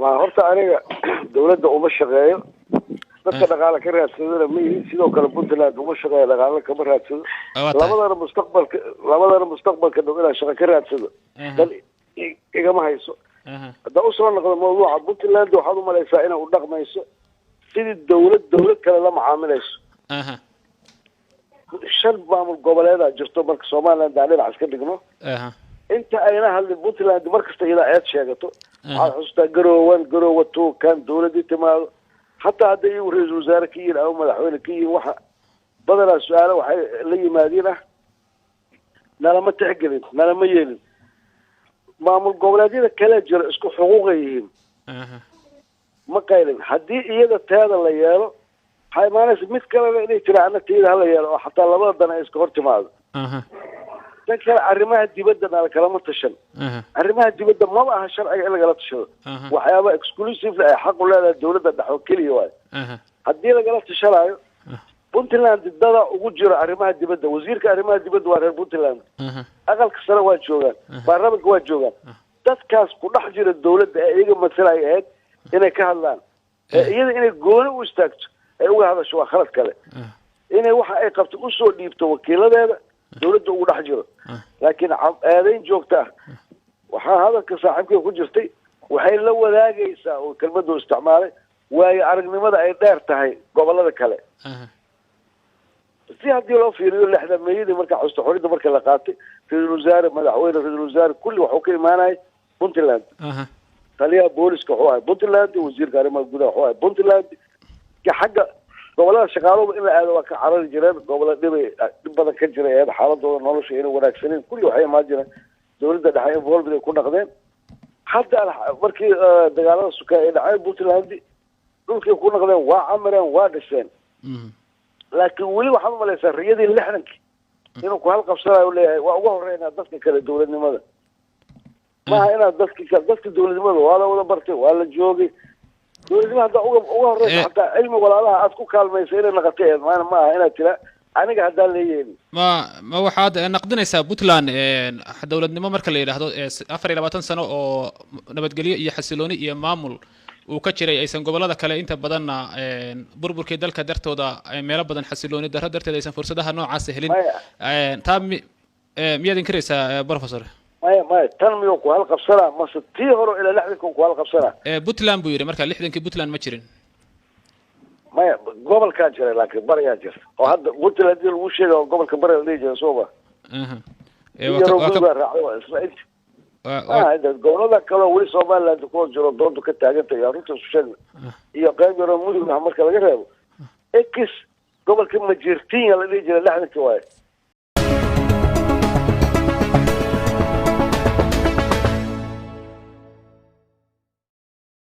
ما هرت أنا دولة أم الشقاية بس دقالة كرهت سنة مي سيدو كلا بنتلاد أم الشقاية دقالة كبرت سنة لما المستقبل كده إلى شقة كرهت سنة قال إيه ما هيسو ده أصلا نقول الموضوع بنتلاد وحضو ما ليس أنا ودق ما يسو سيد الدولة كلا لما عاملش الشرب بعمل قبلات جرتو مركز سومالي دعنا عسكري كنا انت اينها اللي بنتلاند مركز تيلا ايات شيغتو على حستا قروه تو كان دولدي تما حتى هدي رئيس وزراء كيين او مدحوينه كيين waxa badala su'aalo waxay la yimaadeen nalama tixgelin nalama yeelin maamul goboleedyada kala jira isku xuquuqayeen ma qaylin hadii iyada taada la yeelo haymaanaas mid kale inay jiraan taada la yeelo hatta labada dan ay isku hortimaado تذكر arrimaha dibadda la kala tashan arrimaha dibadda ma aha sharciga in laga tashado waxyaaba exclusive ay xaq u leedahay dawladda dhaxo kaliya way hadii laga tashanayo Puntland dada ugu jiro arrimaha dibadda wasiirka arrimaha dibadda waa reer Puntland aqalka sare waa joogan baarlamaanka waa joogan dadkaas ku dhex jira dawladda ay iyaga masalayeen inay ka hadlaan iyada inay gooni u istaagto ay uga hadasho waa khalad kale inay waxa ay qabto u soo dhiibto wakiiladeeda dawladda ugu dhex jiro laakiin aadayn joogta waxa hadalka saaxiibkay ku jirtay waxay la wadaagaysaa oo kelmaddu isticmaalay waayo aragnimada ay dheer tahay gobolada kale si hadii loo fiiriyo lixda meeyada marka xusto xorida marka la qaatay ra'iisul wasaare madaxweyne ra'iisul wasaare kulli wuxuu ka imaanay Puntland taliya booliska wuxuu ahay Puntland wasiirka arrimaha gudaha wuxuu ahay Puntland ka xagga gobolada shaqaaluhu in la aado waa ka carar jireen gobolada dib badan ka jiray xaaladooda nolosha inay wanaagsaneen kulli waxay ma jireen dawladda dhexe involved ku dhaqdeen hadda markii dagaalada suka ay dhacay Puntland dhulkii ku dhaqdeen waa amareen waa dhiseen laakiin wali waxa ma leeyahay riyadii lixdankii inuu ku hal qabsanayo leeyahay waa ugu horeeyna dadka kale dawladnimada ma ina dadka dawladnimada waa la wada bartay waa la joogay dawladnimada ugu horeeyna hatta cilmi walaalaha aad ku kaalmayso inay naqatay ma aha ina tira aniga hadda leeyahay ma waxaad naqdinaysaa Puntland dawladnimo marka la yiraahdo 24 sano oo nabadgelyo iyo xasilooni iyo maamul uu ka jiray aysan gobolada kale inta badan burburkii dalka dartooda meelo badan xasilooni darteed aysan fursadaha noocaas helin taa miyaad inkaraysaa professor ما تنمية وهل قبصنا ما ستيهر إلى لحدك وهل قبصنا بوتلان بيوري مركا لحدك بوتلان ما جرين ما قبل كان جري لكن برا جر وهذا بوتلان دي الوشة قبل كبر اللي جا صوبه هذا قبل كلا ولي صوبان لا تكون جرو دون كتاجن تيارات السوشيال هي قاعد يرى مودي من عمر كلا جرب إكس قبل كم جرتين اللي جري لحدك واي